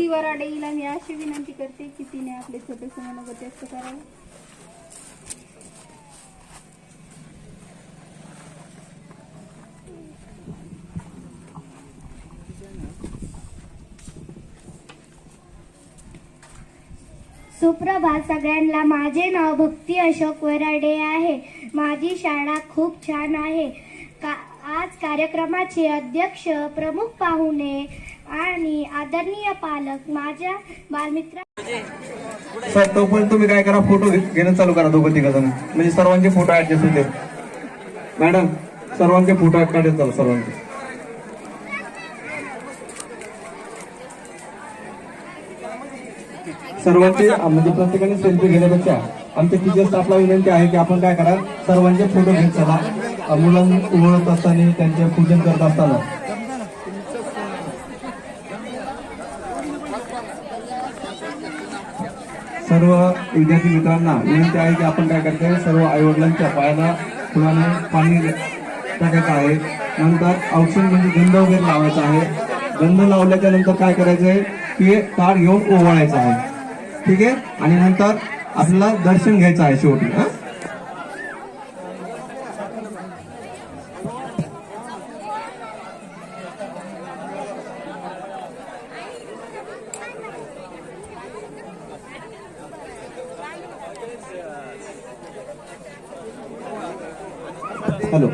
भक्ती वराडेला मी अशी विनंती करते की तिने आपले छोटेसे मनोगत व्यक्त करावे. सुप्रभात सगळ्यांना. माझे नाव भक्ती अशोक वराडे आहे. माझी शाळा खूप छान आहे. आज कार्यक्रमाचे अध्यक्ष, प्रमुख पाहुणे आणि आदरणीय पालक, माझ्या बालमित्र. सर तोपर्यंत तुम्ही काय करा, फोटो घेणं चालू करा दोघं तिघ जण, म्हणजे सर्वांचे फोटो ऍडजस्ट होते. मॅडम सर्वांचे फोटो काढत चालू सर्वांचे. सर्वांचे म्हणजे प्रत्येकाने सेल्फी घेण्यापेक्षा आमच्या टीचर स्टाफला विनंती आहे की आपण काय करा, सर्वांचे फोटो घेत चला. मुलांना ओळखत असताना, त्यांचे पूजन करत असताना. सर्व विद्यार्थी मित्रांना विनंती आहे की आपण काय करतोय, सर्व आईवडिलांच्या पायाला फुलाने पाणी टाकायचं आहे. नंतर औक्षण म्हणजे गंध वगैरे लावायचा आहे. गंध लावल्याच्या नंतर काय करायचंय की ताट घेऊन ओवाळायचं आहे. ठीक आहे. आणि नंतर आपल्याला दर्शन घ्यायचं आहे शेवटी. हॅलो.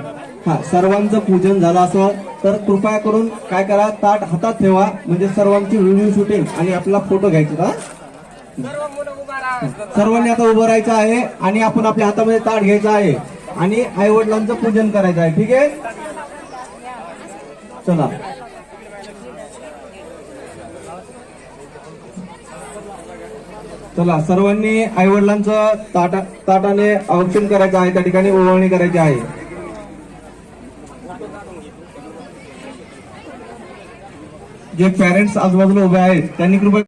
हा, सर्वांचं पूजन झालं असं तर कृपया करून काय करा, ताट हातात ठेवा, म्हणजे सर्वांची व्हिडिओ शूटिंग आणि आपला फोटो घ्यायचा. सर्वांनी आता उभं राहायचं आहे आणि आपण आपल्या हातामध्ये ताट घ्यायचं आहे आणि आई वडिलांचं पूजन करायचं आहे. ठीक आहे. चला. चला सर्वांनी आई वडिलांचं ताटाने औक्षण करायचं आहे, त्या ठिकाणी ओवाळणी करायची आहे. जे पॅरेंट्स आजूबाजूला उभे आहेत त्यांनी कृपया